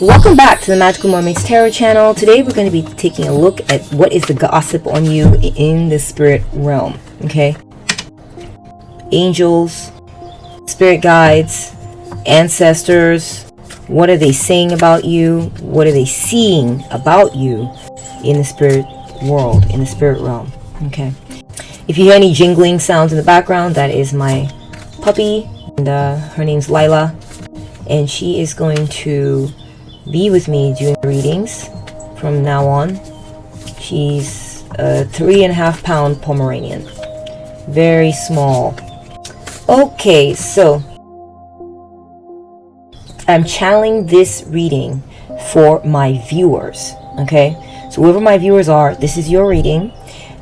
Welcome back to the Magical Mermaids Tarot channel. Today we're going to be taking a look at what is the gossip on you in the spirit realm. Okay, angels, spirit guides, ancestors. What are they saying about you? What are they seeing about you in the spirit world, in the spirit realm? Okay, if you hear any jingling sounds in the background, that is my puppy, and her name's Lila, and she is going to be with me doing readings from now on. She's a 3.5 pound Pomeranian, very small. Okay, so I'm channeling this reading for my viewers. Okay, so whoever my viewers are, this is your reading.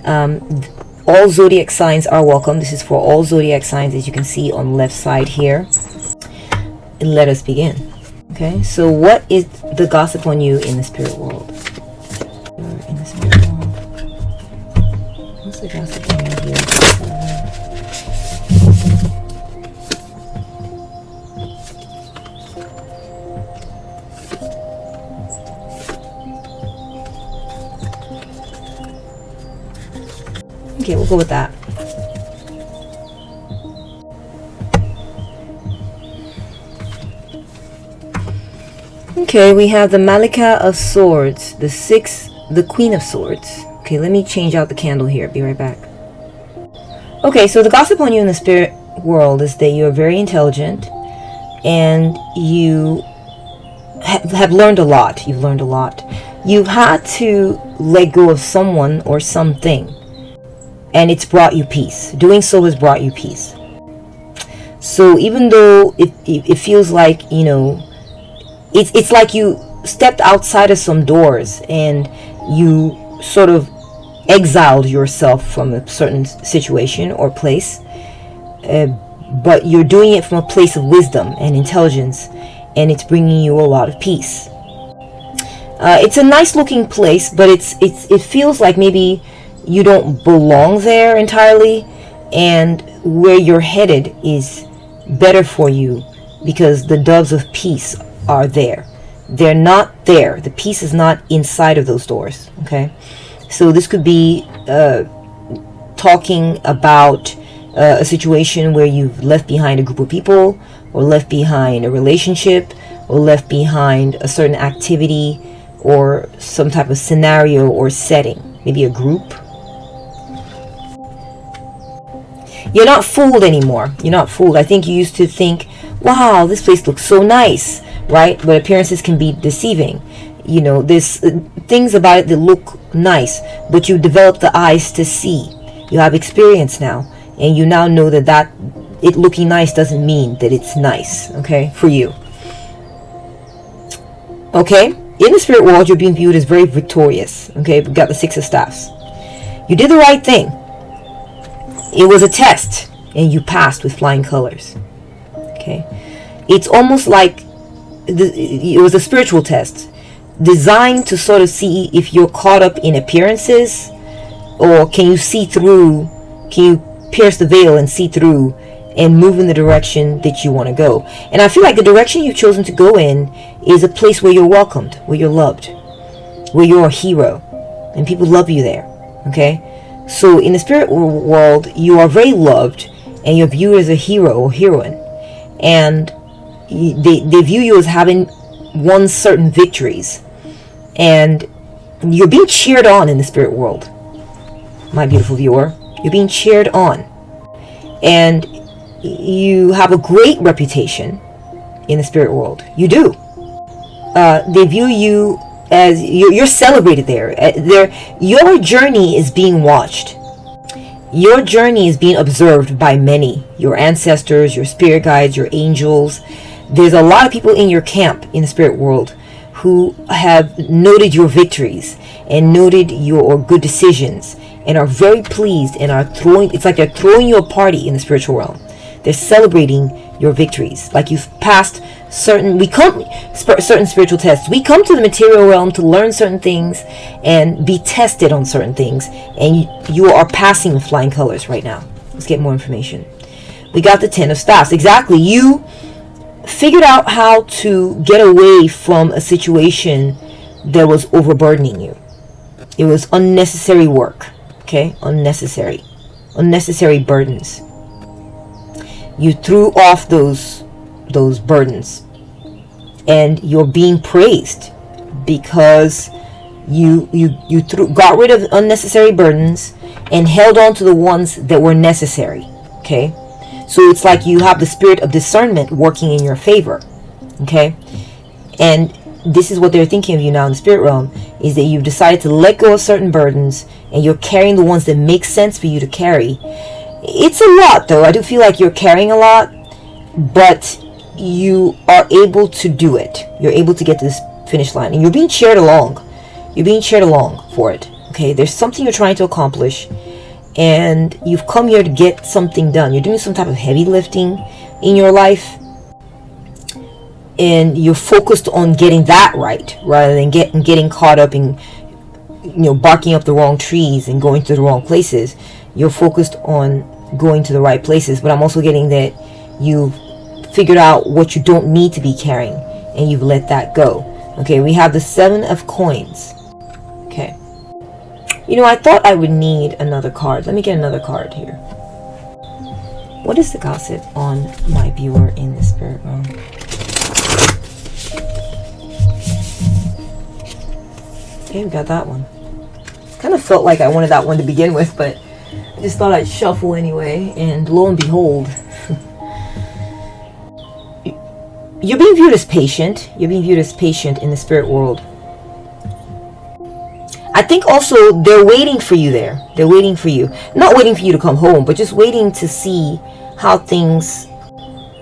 All zodiac signs are welcome. This is for all zodiac signs, as you can see on the left side here. And let us begin. Okay, so what is the gossip on you in the spirit world? In the spirit world. What's the gossip on you here? Okay, we'll go with that. Okay, we have the Malika of Swords, the Queen of Swords. Okay, let me change out the candle here. Be right back. Okay, so the gossip on you in the spirit world is that you're very intelligent and you have learned a lot. You've learned a lot. You've had to let go of someone or something, and it's brought you peace. Doing so has brought you peace. So even though it feels like, you know, it's like you stepped outside of some doors and you sort of exiled yourself from a certain situation or place, but you're doing it from a place of wisdom and intelligence, and it's bringing you a lot of peace. It's a nice looking place, but it feels like maybe you don't belong there entirely, and where you're headed is better for you because the doves of peace are there. They're not there. The peace is not inside of those doors. Okay, so this could be talking about a situation where you've left behind a group of people, or left behind a relationship, or left behind a certain activity, or some type of scenario or setting, maybe a group. You're not fooled anymore. You're not fooled. I think you used to think, wow, this place looks so nice, right? But appearances can be deceiving. You know, there's things about it that look nice, but you develop the eyes to see. You have experience now, and you now know that it looking nice doesn't mean that it's nice, okay, for you. Okay, in the spirit world, you're being viewed as very victorious. Okay, we got the Six of Staffs. You did the right thing. It was a test, and you passed with flying colors. Okay, it's almost like it was a spiritual test designed to sort of see if you're caught up in appearances, or can you see through, can you pierce the veil and see through and move in the direction that you want to go. And I feel like the direction you've chosen to go in is a place where you're welcomed, where you're loved, where you're a hero, and people love you there. Okay, so in the spirit world, you are very loved, and you're viewed as a hero or heroine, and they view you as having won certain victories, and you're being cheered on in the spirit world, my beautiful viewer. You're being cheered on, and you have a great reputation in the spirit world. You do. They view you as you're celebrated there. Your journey is being watched. Your journey is being observed by many. Your ancestors, your spirit guides, your angels. There's a lot of people in your camp in the spirit world who have noted your victories and noted your good decisions and are very pleased and are throwing, it's like they're throwing you a party in the spiritual realm. They're celebrating your victories, like you've passed certain spiritual tests. We come to the material realm to learn certain things and be tested on certain things, and you are passing with flying colors right now. Let's get more information. We got the Ten of Staffs. Exactly, you figured out how to get away from a situation that was overburdening you. It was unnecessary work, okay? Unnecessary burdens. You threw off those burdens, and you're being praised because you got rid of unnecessary burdens and held on to the ones that were necessary, okay? So it's like you have the spirit of discernment working in your favor, okay? And this is what they're thinking of you now in the spirit realm, is that you've decided to let go of certain burdens and you're carrying the ones that make sense for you to carry. It's a lot, though. I do feel like you're carrying a lot, but you are able to do it. You're able to get to this finish line, and you're being cheered along. You're being cheered along for it, okay? There's something you're trying to accomplish, and you've come here to get something done. You're doing some type of heavy lifting in your life, and you're focused on getting that right rather than getting caught up in, barking up the wrong trees and going to the wrong places. You're focused on going to the right places, but I'm also getting that you've figured out what you don't need to be carrying and you've let that go. Okay, we have the 7 of coins. Okay. I thought I would need another card. Let me get another card here. What is the gossip on my viewer in the spirit realm? Okay, we got that one. Kind of felt like I wanted that one to begin with, but I just thought I'd shuffle anyway, and lo and behold, you're being viewed as patient. You're being viewed as patient in the spirit world. I think also they're waiting for you there. They're waiting for you. Not waiting for you to come home, but just waiting to see how things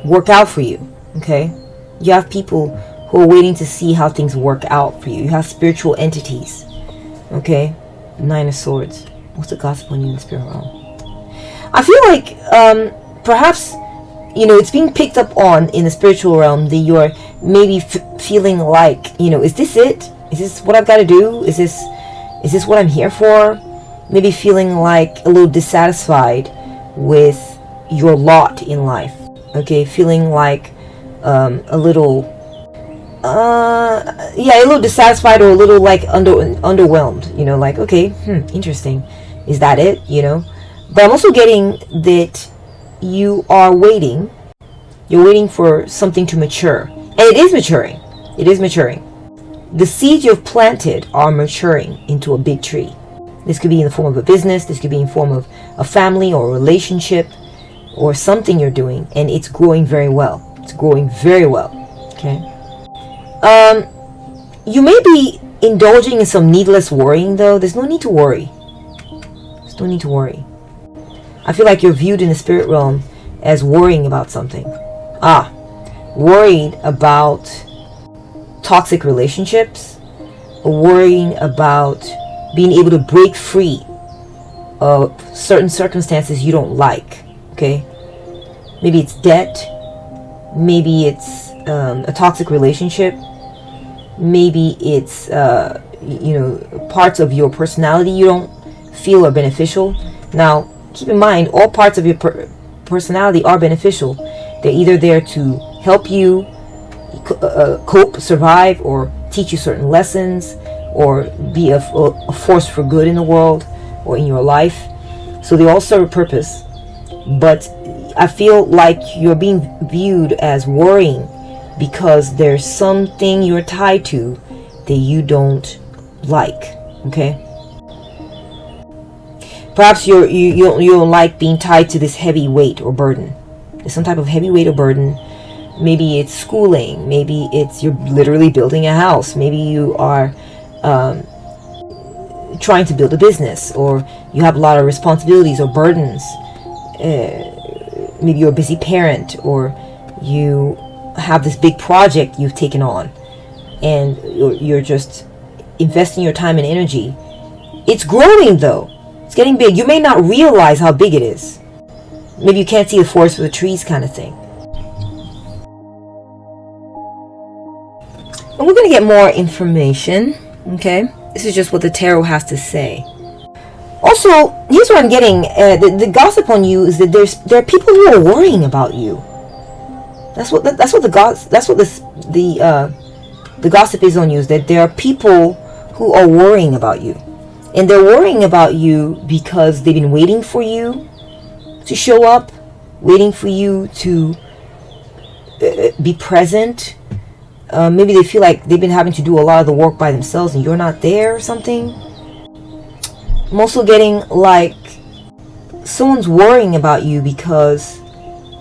work out for you. Okay? You have people who are waiting to see how things work out for you. You have spiritual entities. Okay? 9 of Swords. What's the gossip on you in the spirit realm? I feel like perhaps, it's being picked up on in the spiritual realm that you're maybe feeling like, is this it? Is this what I've got to do? Is this what I'm here for? Maybe feeling like a little dissatisfied with your lot in life. Okay, feeling like a little dissatisfied or a little like underwhelmed. Like, okay, interesting. Is that it? But I'm also getting that you are waiting. You're waiting for something to mature, and it is maturing. It is maturing. The seeds you've planted are maturing into a big tree. This could be in the form of a business. This could be in the form of a family or a relationship or something you're doing, and it's growing very well. It's growing very well. Okay. You may be indulging in some needless worrying, though. There's no need to worry. There's no need to worry. I feel like you're viewed in the spirit realm as worrying about something. Worried about toxic relationships, worrying about being able to break free of certain circumstances you don't like. Okay, maybe it's debt, maybe it's a toxic relationship, maybe it's parts of your personality you don't feel are beneficial. Now keep in mind, all parts of your personality are beneficial. They're either there to help you cope, survive, or teach you certain lessons, or be a force for good in the world or in your life. So they all serve a purpose. But I feel like you're being viewed as worrying because there's something you're tied to that you don't like. Okay? Perhaps you don't like being tied to this heavy weight or burden. There's some type of heavy weight or burden. Maybe it's schooling. Maybe it's you're literally building a house. Maybe you are trying to build a business, or you have a lot of responsibilities or burdens. Maybe you're a busy parent, or you have this big project you've taken on, and you're just investing your time and energy. It's growing, though. It's getting big. You may not realize how big it is. Maybe you can't see the forest for the trees kind of thing. And we're going to get more information. Okay? This is just what the tarot has to say. Also, here's what I'm getting. The gossip on you is that there are people who are worrying about you. That's what the gossip is on you, is that there are people who are worrying about you. And they're worrying about you because they've been waiting for you to show up, waiting for you to be present. Maybe they feel like they've been having to do a lot of the work by themselves and you're not there or something. I'm also getting like someone's worrying about you because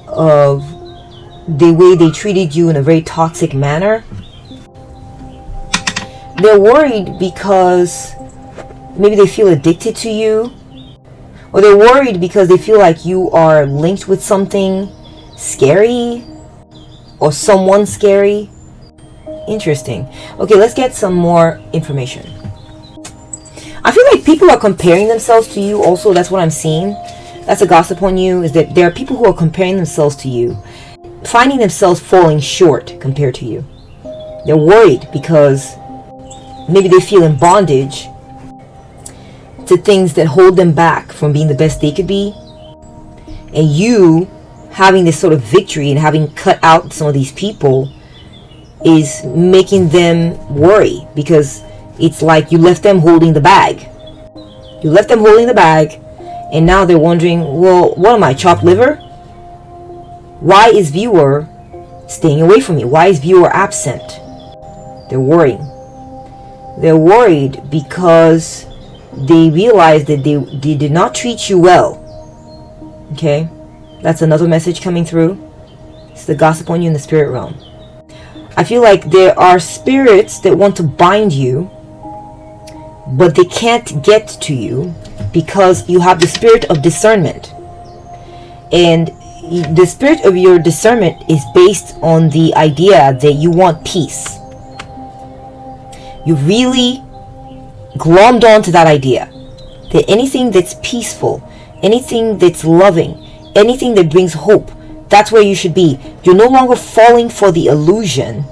of the way they treated you in a very toxic manner. They're worried because maybe they feel addicted to you, or they're worried because they feel like you are linked with something scary or someone scary. Interesting. Okay, let's get some more information. I feel like people are comparing themselves to you also. That's what I'm seeing. That's a gossip on you, is that there are people who are comparing themselves to you, finding themselves falling short compared to you. They're worried because maybe they feel in bondage to things that hold them back from being the best they could be. And you having this sort of victory and having cut out some of these people is making them worry, because it's like you left them holding the bag. You left them holding the bag, and now they're wondering, well, what am I, chopped liver? Why is viewer staying away from me? Why is viewer absent? They're worrying. They're worried because they realize that they did not treat you well. Okay? That's another message coming through. It's the gossip on you in the spirit realm. I feel like there are spirits that want to bind you, but they can't get to you because you have the spirit of discernment. And the spirit of your discernment is based on the idea that you want peace. You really glommed onto that idea that anything that's peaceful, anything that's loving, anything that brings hope, that's where you should be. You're no longer falling for the illusion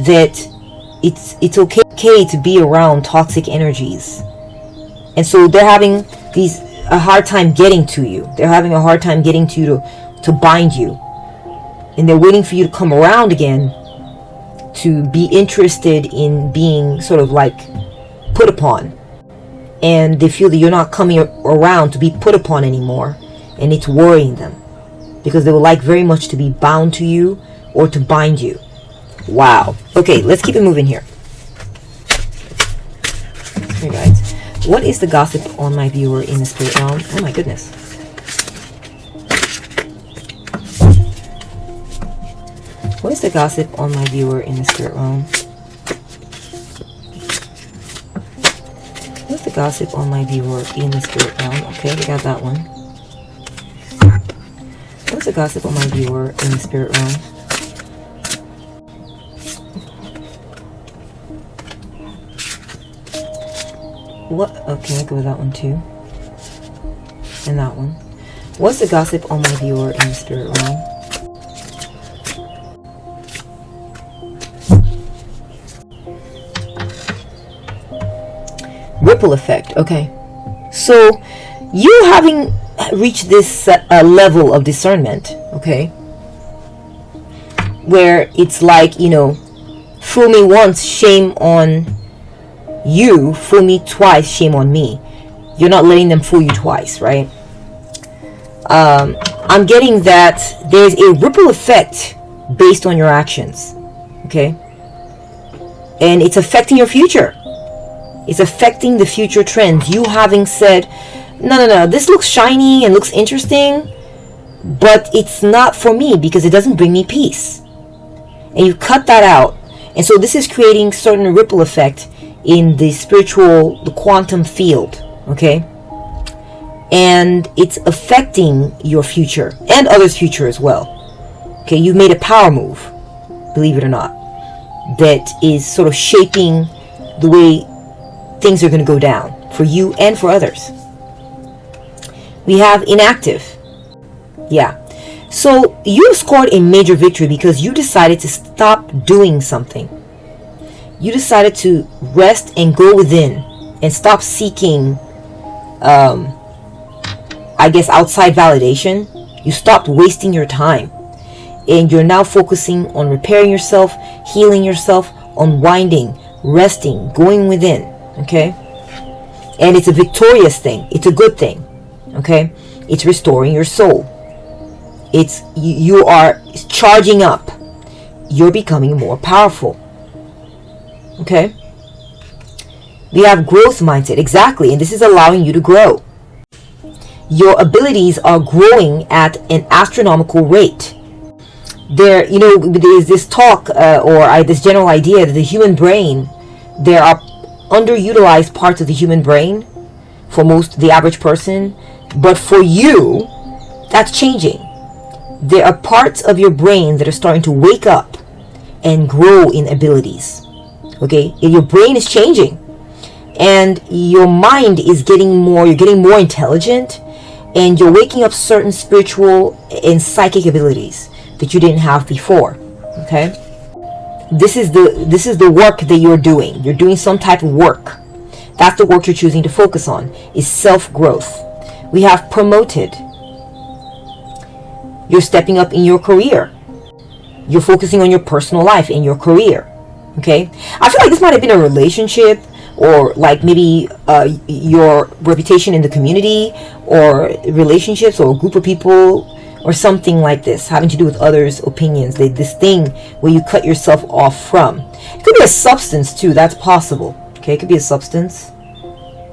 that it's okay to be around toxic energies. And so they're having a hard time getting to you. They're having a hard time getting to you to bind you. And they're waiting for you to come around again to be interested in being sort of like put upon. And they feel that you're not coming around to be put upon anymore. And it's worrying them, because they would like very much to be bound to you or to bind you. Wow. Okay, let's keep it moving here. Hey guys, what is the gossip on my viewer in the spirit realm? Oh my goodness. What is the gossip on my viewer in the spirit realm? What's the gossip on my viewer in the spirit realm? Okay, we got that one. What's the gossip on my viewer in the spirit realm? What? Okay, I'll go with that one too. And that one. What's the gossip on my viewer in the spirit realm? Ripple effect. Okay. So, you having reached this level of discernment, okay, where it's like, fool me once, shame on you, fool me twice, shame on me. You're not letting them fool you twice, right? I'm getting that there's a ripple effect based on your actions, okay? And it's affecting your future. It's affecting the future trends. You having said, no, this looks shiny and looks interesting, but it's not for me because it doesn't bring me peace. And you cut that out. And so this is creating certain ripple effect in the spiritual, the quantum field, okay? And it's affecting your future and others' future as well. Okay, you've made a power move, believe it or not, that is sort of shaping the way things are going to go down for you and for others. We have inactive. Yeah. So you scored a major victory because you decided to stop doing something. You decided to rest and go within and stop seeking, outside validation. You stopped wasting your time. and you're now focusing on repairing yourself, healing yourself, unwinding, resting, going within. Okay, and it's a victorious thing. It's a good thing. Okay, it's restoring your soul. It's you are charging up. You're becoming more powerful. Okay, we have growth mindset. Exactly, and this is allowing you to grow. Your abilities are growing at an astronomical rate. There, there's this talk this general idea that the human brain, there are underutilized parts of the human brain for the average person, but for you, that's changing. There are parts of your brain that are starting to wake up and grow in abilities. Okay, your brain is changing, and your mind is you're getting more intelligent, and you're waking up certain spiritual and psychic abilities that you didn't have before. Okay, this is the work that you're doing. You're doing some type of work. That's the work you're choosing to focus on, is self-growth. We have promoted. You're stepping up in your career. You're focusing on your personal life and your career. Okay, I feel like this might have been a relationship, or like maybe your reputation in the community, or relationships, or a group of people, or something like this, having to do with others' opinions. This thing where you cut yourself off from. It could be a substance too. That's possible. Okay, it could be a substance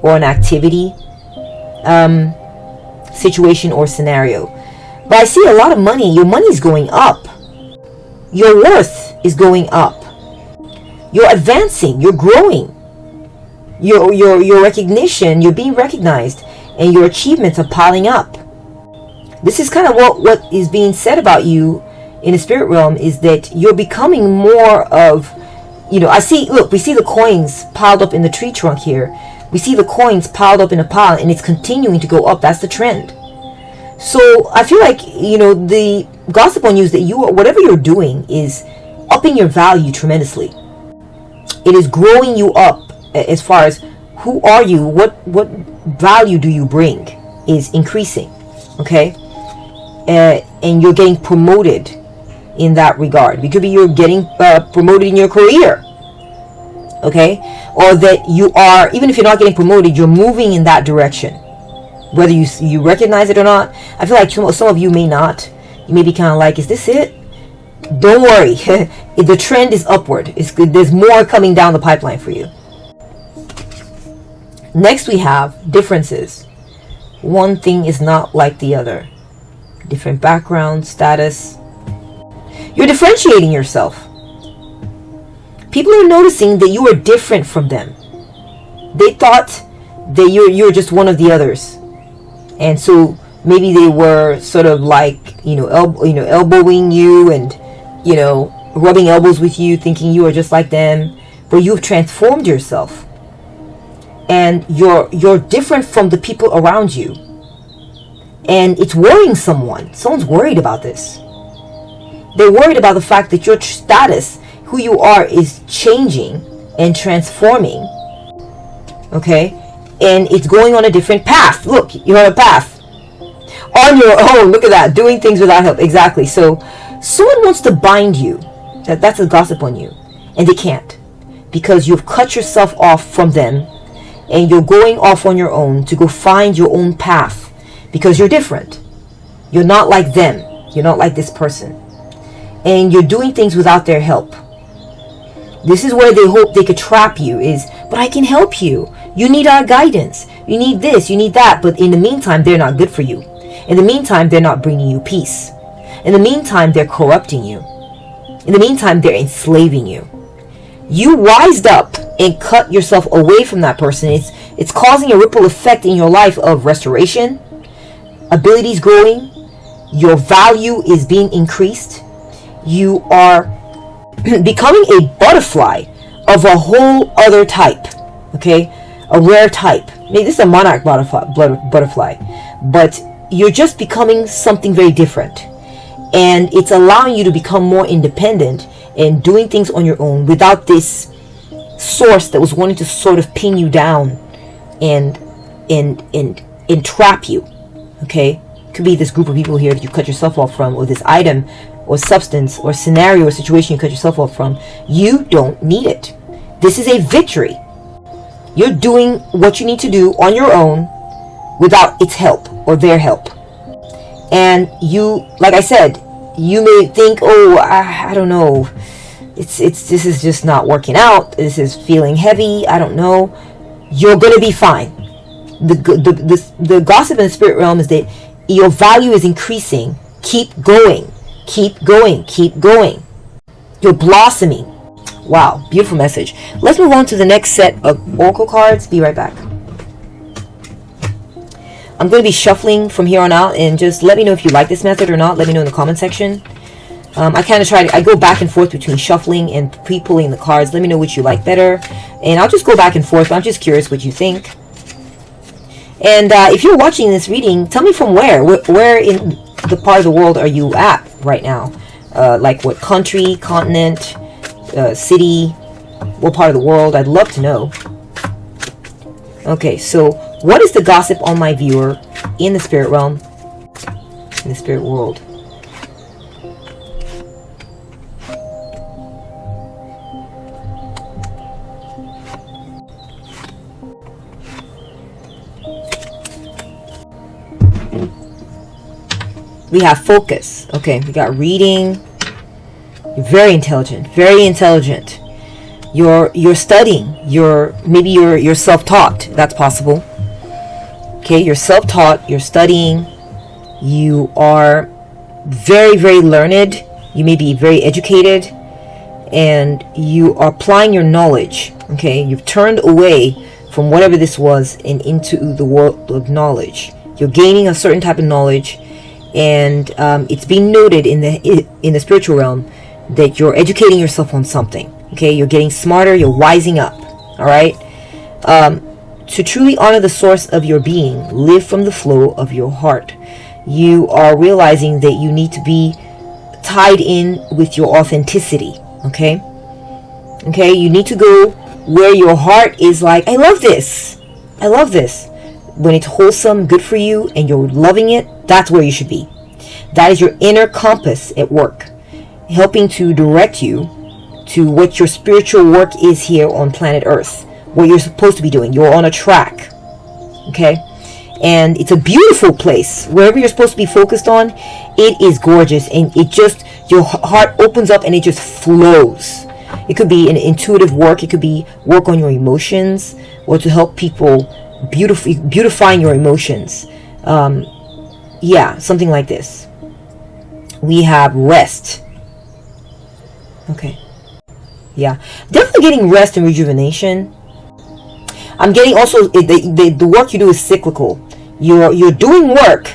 or an activity, situation or scenario. But I see a lot of money. Your money's going up. Your worth is going up. You're advancing. You're growing. Your recognition, you're being recognized, and your achievements are piling up. This is kind of what is being said about you in the spirit realm, is that you're becoming more of, we see the coins piled up in the tree trunk here. We see the coins piled up in a pile, and it's continuing to go up. That's the trend. So I feel like, the gossip on you is that whatever you're doing is upping your value tremendously. It is growing you up. As far as who are you, what value do you bring, is increasing. Okay, and you're getting promoted in that regard. It could be you're getting promoted in your career. Okay, or that you are, even if you're not getting promoted, you're moving in that direction, whether you recognize it or not. I feel like some of you may not. You may be kind of like, is this it? Don't worry, the trend is upward. There's more coming down the pipeline for you. Next, we have differences. One thing is not like the other. Different background, status. You're differentiating yourself. People are noticing that you are different from them. They thought that you're just one of the others, and so maybe they were sort of like elbowing you and rubbing elbows with you, thinking you are just like them. But you've transformed yourself. And you're different from the people around you. And it's worrying someone. Someone's worried about this. They're worried about the fact that your status, who you are, is changing and transforming. Okay? And it's going on a different path. Look, you're on a path. On your own. Look at that. Doing things without help. Exactly. So someone wants to bind you. That's a gossip on you. And they can't. Because you've cut yourself off from them. And you're going off on your own to go find your own path, because you're different. You're not like them. You're not like this person. And you're doing things without their help. This is where they hope they could trap you, but I can help you. You need our guidance. You need this, you need that. But in the meantime, they're not good for you. In the meantime, they're not bringing you peace. In the meantime, they're corrupting you. In the meantime, they're enslaving you. You wised up and cut yourself away from that person. It's causing a ripple effect in your life of restoration, abilities growing, your value is being increased. You are becoming a butterfly of a whole other type. Okay, a rare type. Maybe this is a monarch butterfly, but you're just becoming something very different, and it's allowing you to become more independent and doing things on your own without this source that was wanting to sort of pin you down and trap you. Okay, could be this group of people here that you cut yourself off from, or this item or substance or scenario or situation you cut yourself off from, you don't need it. This is a victory. You're doing what you need to do on your own without its help or their help. And you, like I said, you may think, oh, I don't know, this is just not working out, this is feeling heavy, I don't know. You're gonna be fine. The gossip in the spirit realm is that your value is increasing. Keep going, keep going, keep going. You're blossoming. Wow, beautiful message. Let's move on to the next set of oracle cards. Be right back. I'm going to be shuffling from here on out, and just let me know if you like this method or not. Let me know in the comment section. I kind of I go back and forth between shuffling and pre-pulling the cards. Let me know which you like better, and I'll just go back and forth, but I'm just curious what you think. And if you're watching this reading, tell me from where in the part of the world are you at right now? Like what country, continent, city, what part of the world? I'd love to know. Okay, so what is the gossip on my viewer in the spirit realm, in the spirit world? We have focus. Okay, we got reading. You're very intelligent, very intelligent. You're studying. Maybe you're self-taught. That's possible. Okay, you're self-taught. You're studying. You are very, very learned. You may be very educated, and you are applying your knowledge. Okay, you've turned away from whatever this was and into the world of knowledge. You're gaining a certain type of knowledge. And it's being noted in the spiritual realm that you're educating yourself on something. Okay, you're getting smarter, you're wising up. All right. To truly honor the source of your being, live from the flow of your heart. You are realizing that you need to be tied in with your authenticity. Okay. Okay, you need to go where your heart is like, I love this. I love this. When it's wholesome, good for you, and you're loving it, that's where you should be. That is your inner compass at work, helping to direct you to what your spiritual work is here on planet Earth, what you're supposed to be doing. You're on a track, okay? And it's a beautiful place. Wherever you're supposed to be focused on, it is gorgeous, and it just, your heart opens up and it just flows. It could be an intuitive work, it could be work on your emotions, or to help people beautifying your emotions. Yeah, something like this. We have rest. Okay. Yeah, definitely getting rest and rejuvenation. I'm getting also the work you do is cyclical. You're doing work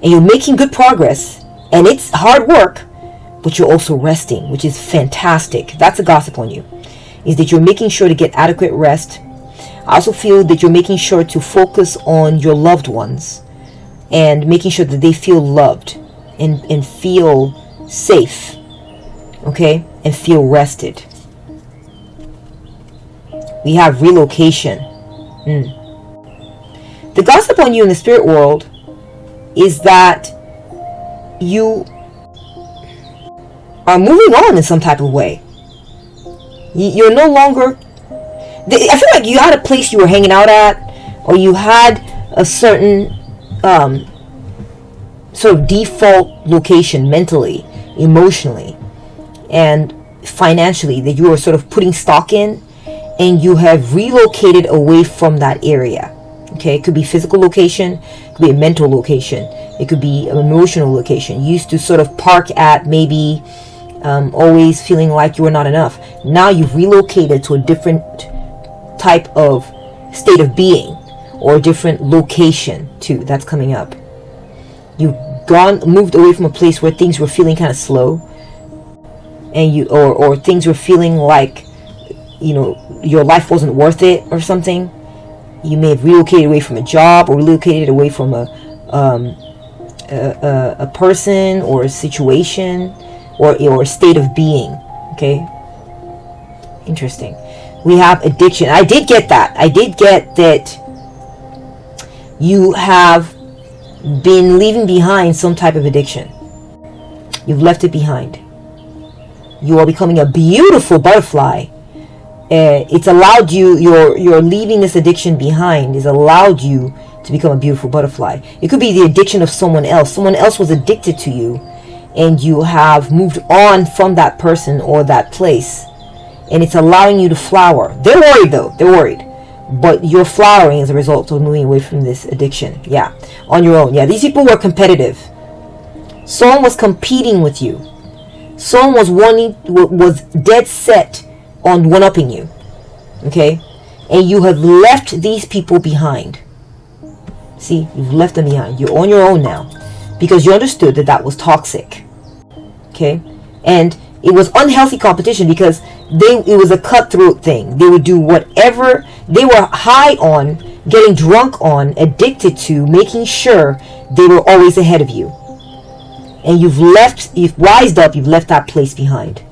and you're making good progress, and it's hard work, but you're also resting, which is fantastic. That's a gossip on you, is that you're making sure to get adequate rest. I also feel that you're making sure to focus on your loved ones and making sure that they feel loved and feel safe, okay, and feel rested. We have relocation. The gossip on you in the spirit world is that you are moving on in some type of way. You're no longer, I feel like you had a place you were hanging out at, or you had a certain sort of default location mentally, emotionally, and financially that you were sort of putting stock in, and you have relocated away from that area. Okay, it could be physical location, it could be a mental location, it could be an emotional location. You used to sort of park at maybe always feeling like you were not enough. Now you've relocated to a different type of state of being, or a different location too. That's coming up. You've moved away from a place where things were feeling kind of slow, and you or things were feeling like, you know, your life wasn't worth it or something. You may have relocated away from a job, or relocated away from a person or a situation, or a state of being. Okay, interesting. We have addiction. I did get that. I did get that you have been leaving behind some type of addiction. You've left it behind. You are becoming a beautiful butterfly. It's allowed you, your leaving this addiction behind has allowed you to become a beautiful butterfly. It could be the addiction of someone else. Someone else was addicted to you, and you have moved on from that person or that place, and it's allowing you to flower. They're worried though. They're worried. But you're flowering as a result of moving away from this addiction. Yeah. On your own. Yeah. These people were competitive. Someone was competing with you. Someone was dead set on one-upping you. Okay? And you have left these people behind. See? You've left them behind. You're on your own now. Because you understood that that was toxic. Okay? And it was unhealthy competition because it was a cutthroat thing. They would do whatever they were high on, getting drunk on, addicted to, making sure they were always ahead of you. And you've wised up, you've left that place behind.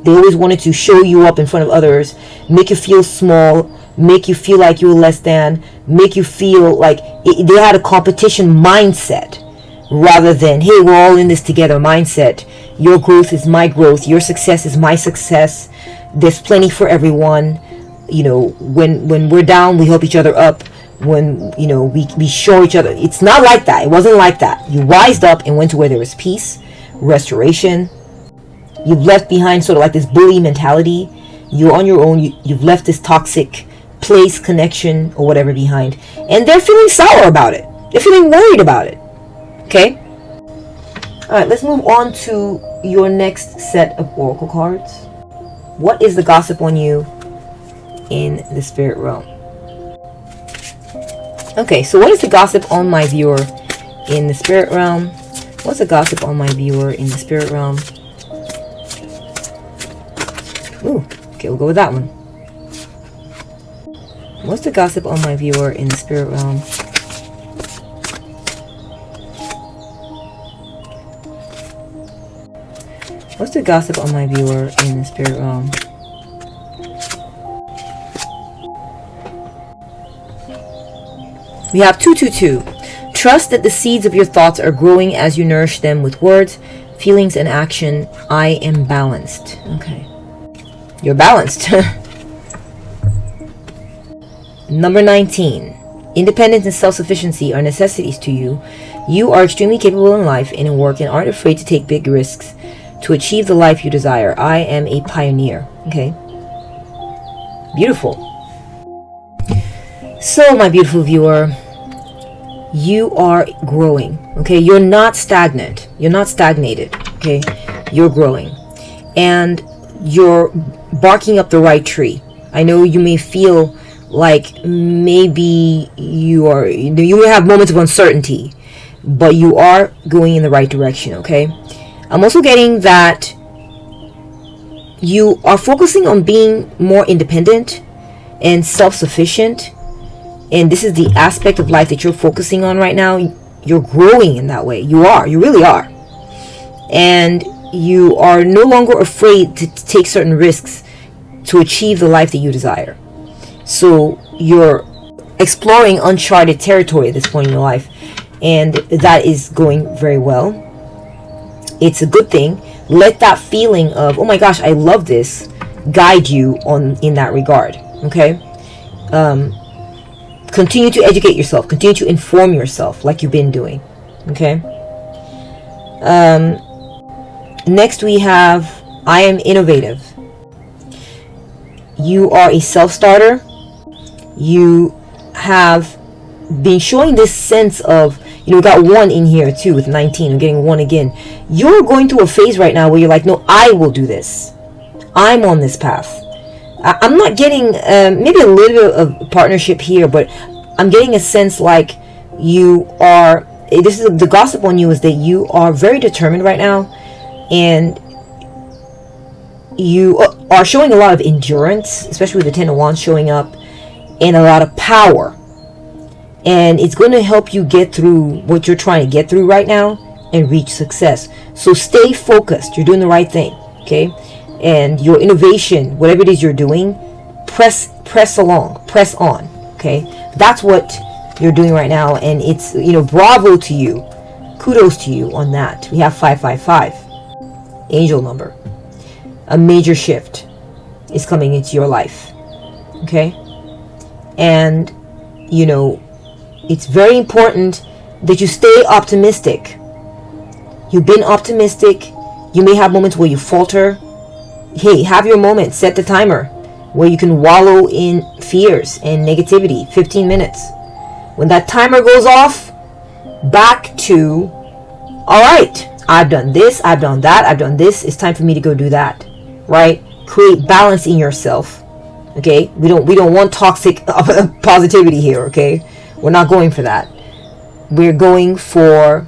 They always wanted to show you up in front of others, make you feel small, make you feel like you were less than, make you feel like they had a competition mindset rather than, hey, we're all in this together mindset. Your growth is my growth. Your success is my success. There's plenty for everyone. You know, when we're down, we help each other up. When, you know, we show each other. It's not like that. It wasn't like that. You wised up and went to where there was peace, restoration. You've left behind sort of like this bully mentality. You're on your own. You've left this toxic place, connection, or whatever behind. And they're feeling sour about it. They're feeling worried about it. Okay? Alright, let's move on to your next set of oracle cards. What is the gossip on you in the spirit realm? Okay, so what is the gossip on my viewer in the spirit realm? What's the gossip on my viewer in the spirit realm? Ooh, okay, we'll go with that one. What's the gossip on my viewer in the spirit realm? What's the gossip on my viewer in the spirit realm? We have 222. Trust that the seeds of your thoughts are growing as you nourish them with words, feelings, and action. I am balanced. Okay. You're balanced. Number 19. Independence and self-sufficiency are necessities to you. You are extremely capable in life and in work and aren't afraid to take big risks to achieve the life you desire. I am a pioneer. Okay. Beautiful. So, my beautiful viewer, you are growing. Okay. You're not stagnant. You're not stagnated. Okay. You're growing. And you're barking up the right tree. I know you may feel like maybe you may have moments of uncertainty, but you are going in the right direction. Okay. I'm also getting that you are focusing on being more independent and self-sufficient, and this is the aspect of life that you're focusing on right now. You're growing in that way. You really are. And you are no longer afraid to take certain risks to achieve the life that you desire. So you're exploring uncharted territory at this point in your life, and that is going very well. It's a good thing. Let that feeling of, oh my gosh, I love this, guide you in that regard. Okay. Continue to educate yourself. Continue to inform yourself like you've been doing. Okay. Next we have, I am innovative. You are a self-starter. You have been showing this sense of, we got 1 in here too with 19. I'm getting 1 again. You're going through a phase right now where you're like, no, I will do this. I'm on this path. I'm not getting maybe a little bit of partnership here, but I'm getting a sense like you are, this is the gossip on you, is that you are very determined right now, and you are showing a lot of endurance, especially with the 10 of Wands showing up, and a lot of power. And it's going to help you get through what you're trying to get through right now and reach success. So stay focused. You're doing the right thing. Okay. And your innovation, whatever it is you're doing, press along, press on. Okay. That's what you're doing right now. And it's, bravo to you. Kudos to you on that. We have 555. angel number. A major shift is coming into your life. Okay? And, you know, it's very important that you stay optimistic. You've been optimistic. You may have moments where you falter. Hey, have your moment. Set the timer where you can wallow in fears and negativity. 15 minutes. When that timer goes off, back to, all right, I've done this, I've done that, I've done this. It's time for me to go do that. Right? Create balance in yourself. Okay? We don't want toxic positivity here. Okay? We're not going for that. We're going for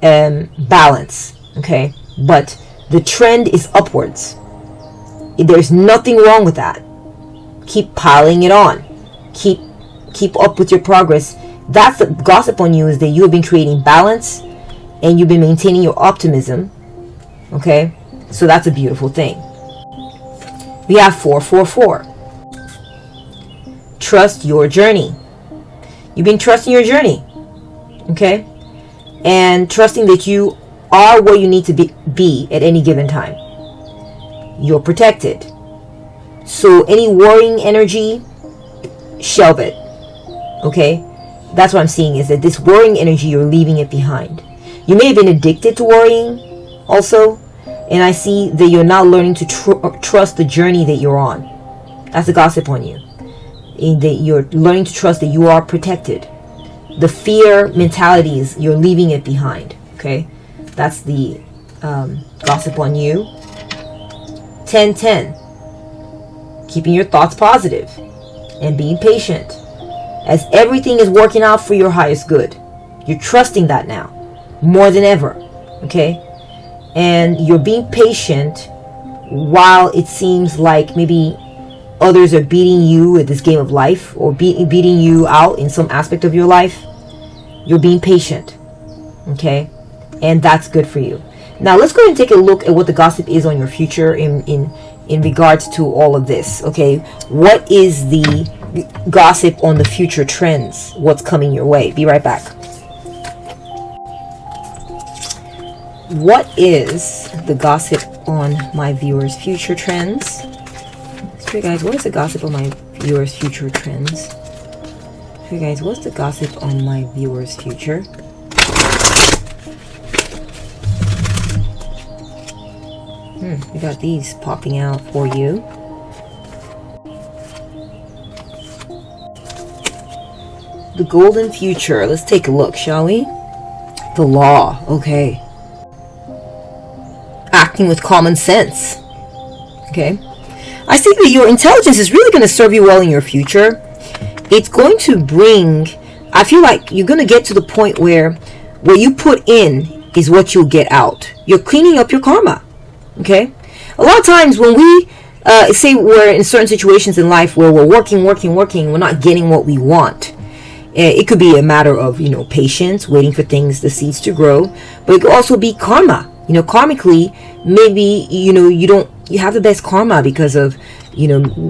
balance. Okay? But the trend is upwards. There's nothing wrong with that. Keep piling it on. Keep up with your progress. That's the gossip on you, is that you have been creating balance and you've been maintaining your optimism. Okay? So that's a beautiful thing. We have 444. Trust your journey. You've been trusting your journey. Okay? And trusting that you are where you need to be at any given time. You're protected. So any worrying energy, shelve it. Okay? That's what I'm seeing, is that this worrying energy, you're leaving it behind. You may have been addicted to worrying also. And I see that you're not learning to trust the journey that you're on. That's the gossip on you. In that you're learning to trust that you are protected. The fear mentalities, you're leaving it behind. Okay? That's the gossip on you. 10-10. Keeping your thoughts positive and being patient, as everything is working out for your highest good. You're trusting that now more than ever. Okay? And you're being patient while it seems like maybe others are beating you at this game of life, or beating you out in some aspect of your life. You're being patient. Okay? And that's good for you. Now let's go ahead and take a look at what the gossip is on your future in regards to all of this. Okay? What is the gossip on the future trends? What's coming your way? Be right back. What is the gossip on my viewers' future trends? So guys, what is the gossip on my viewers' future trends? So guys, what's the gossip on my viewers' future? We got these popping out for you. The golden future. Let's take a look, shall we? The law. Okay. Acting with common sense. Okay. I see that your intelligence is really going to serve you well in your future. It's going to bring, I feel like you're going to get to the point where what you put in is what you'll get out. You're cleaning up your karma. Okay. A lot of times when we say we're in certain situations in life where we're working, we're not getting what we want. It could be a matter of, patience, waiting for things, the seeds to grow, but it could also be karma. Karmically, maybe, you have the best karma because of,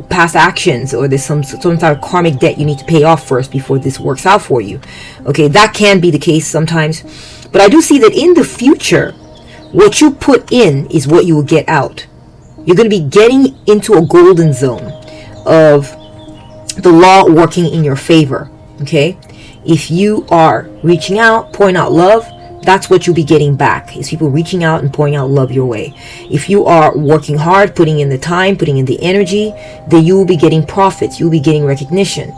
past actions, or there's some type of karmic debt you need to pay off first before this works out for you. Okay, that can be the case sometimes. But I do see that in the future, what you put in is what you will get out. You're going to be getting into a golden zone of the law working in your favor. Okay? If you are reaching out, pouring out love, that's what you'll be getting back, is people reaching out and pouring out love your way. If you are working hard, putting in the time, putting in the energy, then you will be getting profits. You'll be getting recognition.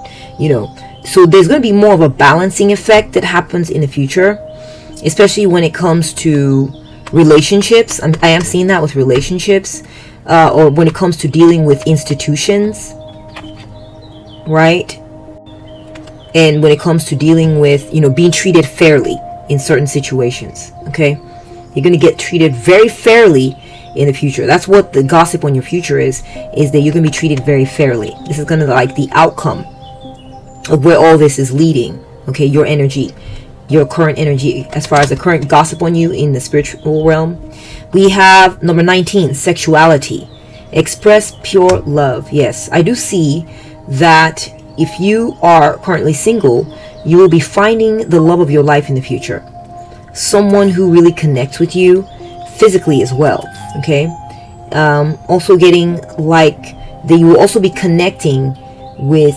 So there's going to be more of a balancing effect that happens in the future, especially when it comes to relationships. I am seeing that with relationships, or when it comes to dealing with institutions, right? And when it comes to dealing with, being treated fairly in certain situations. Okay? You're going to get treated very fairly in the future. That's what the gossip on your future is that you're going to be treated very fairly. This is going to like the outcome of where all this is leading. Okay? Your energy, your current energy, as far as the current gossip on you in the spiritual realm. We have number 19, sexuality. Express pure love. Yes, I do see that if you are currently single, you will be finding the love of your life in the future. Someone who really connects with you physically as well. Okay. Also getting like that you will also be connecting with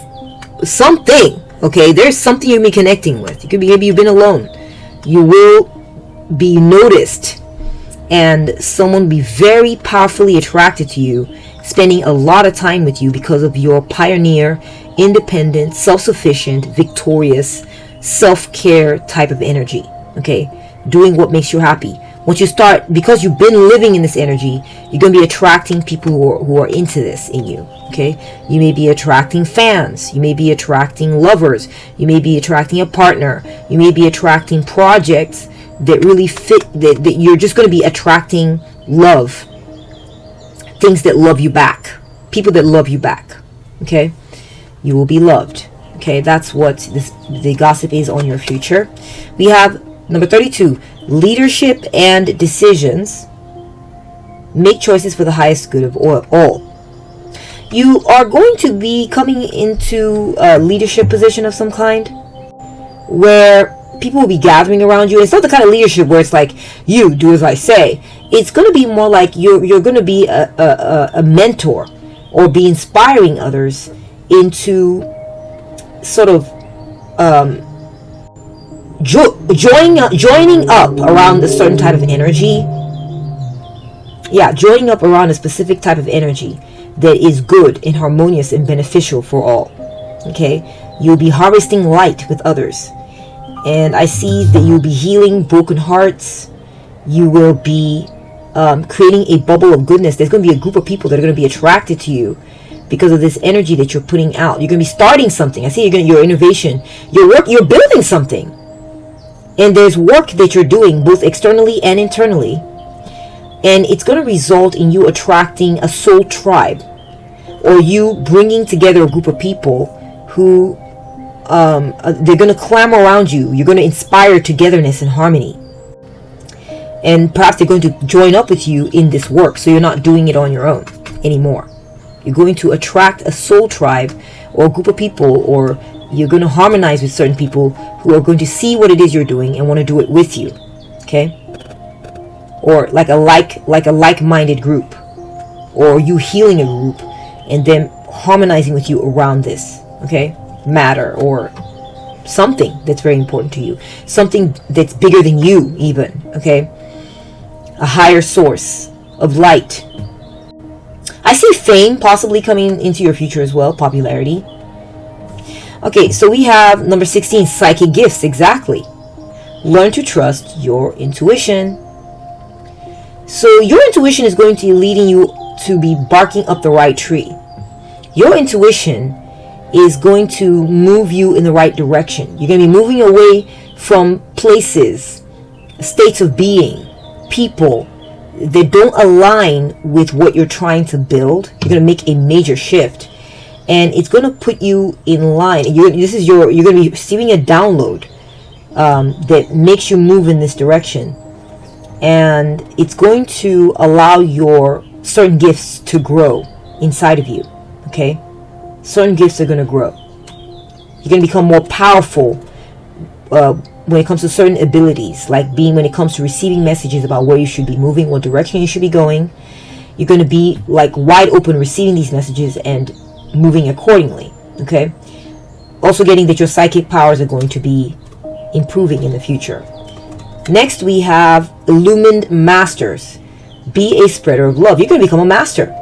something. Okay, there's something you'll be connecting with. It could be maybe you've been alone. You will be noticed, and someone will be very powerfully attracted to you, spending a lot of time with you because of your pioneer, independent, self-sufficient, victorious, self-care type of energy. Okay, doing what makes you happy. Once you start, because you've been living in this energy, you're going to be attracting people who are into this in you. Okay, you may be attracting fans, you may be attracting lovers, you may be attracting a partner, you may be attracting projects that really fit, that you're just going to be attracting love, things that love you back, people that love you back. Okay, you will be loved. Okay, that's what the gossip is on your future. We have number 32, leadership and decisions. Make choices for the highest good of all. You are going to be coming into a leadership position of some kind where people will be gathering around you. It's not the kind of leadership where it's like, you do as I say. It's going to be more like you're going to be a mentor, or be inspiring others into sort of joining up around a certain type of energy. Yeah, joining up around a specific type of energy that is good and harmonious and beneficial for all. Okay, you'll be harvesting light with others, and I see that you'll be healing broken hearts. You will be creating a bubble of goodness. There's going to be a group of people that are going to be attracted to you because of this energy that you're putting out. You're going to be starting something. I see your innovation, your work. You're building something, and there's work that you're doing both externally and internally, and it's going to result in you attracting a soul tribe, or you bringing together a group of people who they're going to clamor around you. You're going to inspire togetherness and harmony, and perhaps they're going to join up with you in this work, so you're not doing it on your own anymore. You're going to attract a soul tribe or a group of people, or you're going to harmonize with certain people who are going to see what it is you're doing and want to do it with you. Okay, or like a like-minded group, or you healing a group and them harmonizing with you around this, okay, matter, or something that's very important to you, something that's bigger than you even. Okay, a higher source of light. I see fame possibly coming into your future as well, popularity. Okay, so we have number 16, psychic gifts. Exactly. Learn to trust your intuition. So your intuition is going to be leading you to be barking up the right tree. Your intuition is going to move you in the right direction. You're going to be moving away from places, states of being, people that don't align with what you're trying to build. You're going to make a major shift, and it's going to put you in line. You're going to be receiving a download that makes you move in this direction, and it's going to allow your certain gifts to grow inside of you. Okay, certain gifts are going to grow. You're going to become more powerful when it comes to certain abilities, like when it comes to receiving messages about where you should be moving, what direction you should be going. You're going to be like wide open receiving these messages and moving accordingly. Okay, also getting that your psychic powers are going to be improving in the future. Next, we have illumined masters. Be a spreader of love. You're going to become a master.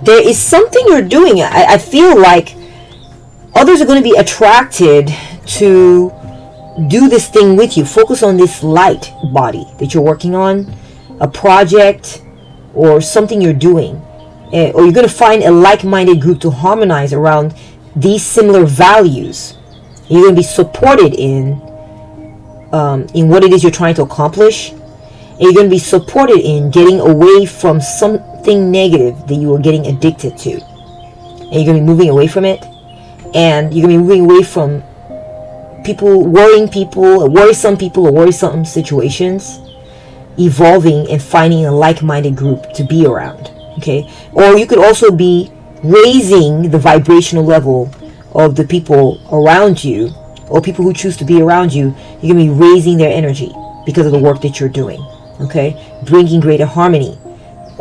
There is something you're doing. I feel like others are going to be attracted to do this thing with you. Focus on this light body that you're working on, a project or something you're doing, or you're going to find a like-minded group to harmonize around these similar values. You're going to be supported in what it is you're trying to accomplish, and you're going to be supported in getting away from something negative that you are getting addicted to, and you're going to be moving away from it, and you're going to be moving away from worrisome people, or worrisome situations, evolving and finding a like-minded group to be around. Okay, or you could also be raising the vibrational level of the people around you, or people who choose to be around you. You're going to be raising their energy because of the work that you're doing. okay, bringing greater harmony,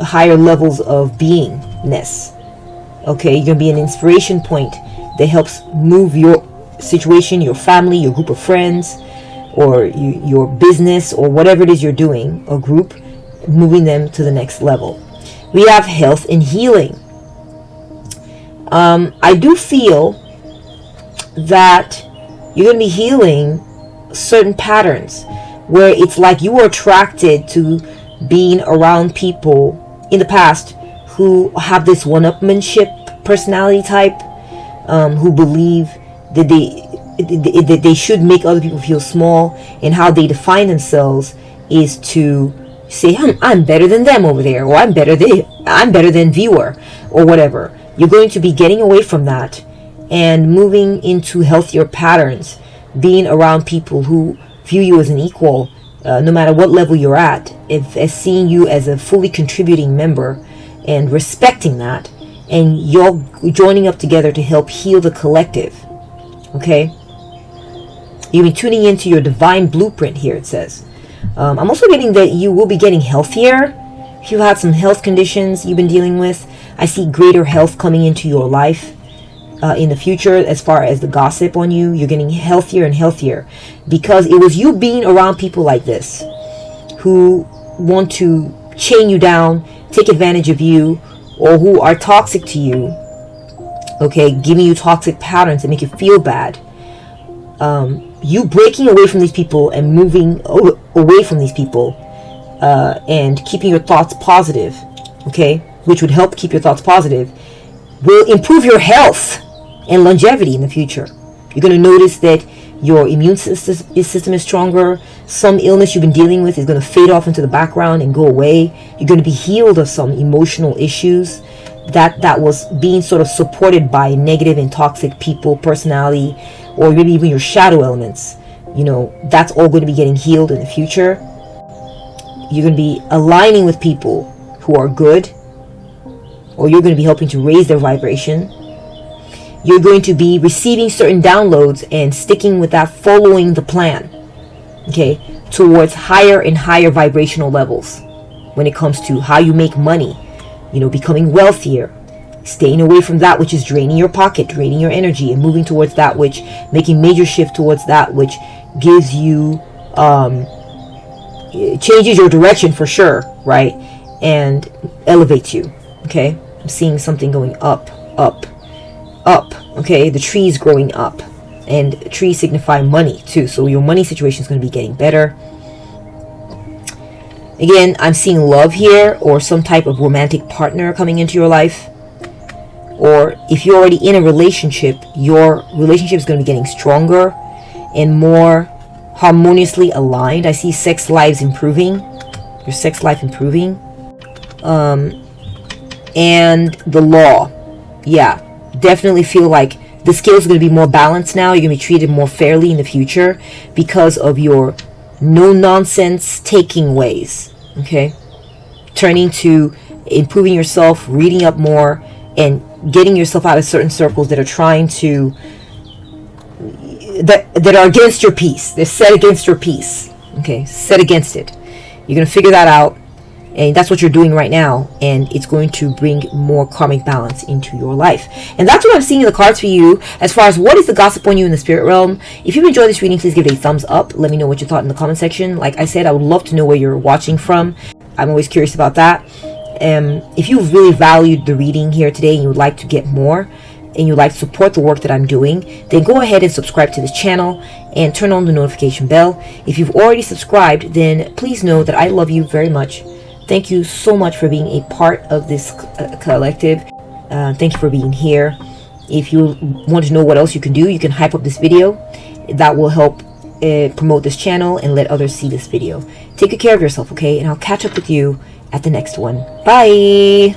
higher levels of beingness. Okay, you're gonna be an inspiration point that helps move your situation, your family, your group of friends, or your business, or whatever it is you're doing, a group, moving them to the next level. We have health and healing. I do feel that you're going to be healing certain patterns where it's like you were attracted to being around people in the past who have this one-upmanship personality type, who believe that they should make other people feel small, and how they define themselves is to say, I'm better than them over there, or I'm better than viewer, or whatever. You're going to be getting away from that and moving into healthier patterns, being around people who view you as an equal, no matter what level you're at, as seeing you as a fully contributing member and respecting that, and you're joining up together to help heal the collective. Okay, you'll be tuning into your divine blueprint here, it says. I'm also getting that you will be getting healthier. If you've had some health conditions you've been dealing with, I see greater health coming into your life in the future. As far as the gossip on you, you're getting healthier and healthier, because it was you being around people like this who want to chain you down, take advantage of you, or who are toxic to you, okay, giving you toxic patterns that make you feel bad. You breaking away from these people and moving away from these people, and keeping your thoughts positive, okay, which would help keep your thoughts positive, will improve your health and longevity in the future. You're going to notice that your immune system is stronger. Some illness you've been dealing with is going to fade off into the background and go away. You're going to be healed of some emotional issues that was being sort of supported by negative and toxic people, personality, or maybe even your shadow elements. You know, that's all going to be getting healed in the future. You're going to be aligning with people who are good, or you're going to be helping to raise their vibration. You're going to be receiving certain downloads and sticking with that, following the plan, okay, towards higher and higher vibrational levels when it comes to how you make money, you know, becoming wealthier, staying away from that which is draining your pocket, draining your energy, and moving towards that which, making major shift towards that which gives you, changes your direction for sure, right, and elevates you. Okay, I'm seeing something going up, up, up. Okay, the trees growing up, and trees signify money too, so your money situation is going to be getting better. Again, I'm seeing love here, or some type of romantic partner coming into your life. Or if you're already in a relationship, your relationship is going to be getting stronger and more harmoniously aligned. I see sex lives improving, your sex life improving. And the law, yeah, definitely feel like the scales are going to be more balanced now. You're going to be treated more fairly in the future because of your no nonsense taking ways. Okay, turning to improving yourself, reading up more, and getting yourself out of certain circles that are trying to, that are against your peace. They're set against your peace. Okay, set against it. You're going to figure that out, and that's what you're doing right now, and it's going to bring more karmic balance into your life. And that's what I'm seeing in the cards for you as far as what is the gossip on you in the spirit realm. If you enjoyed this reading, please give it a thumbs up. Let me know what you thought in the comment section. Like I said, I would love to know where you're watching from. I'm always curious about that. If you really valued the reading here today and you would like to get more, and you'd like to support the work that I'm doing, then go ahead and subscribe to this channel and turn on the notification bell. If you've already subscribed, then please know that I love you very much. Thank you so much for being a part of this collective. Thank you for being here. If you want to know what else you can do, you can hype up this video. That will help promote this channel and let others see this video. Take good care of yourself, okay? And I'll catch up with you at the next one. Bye!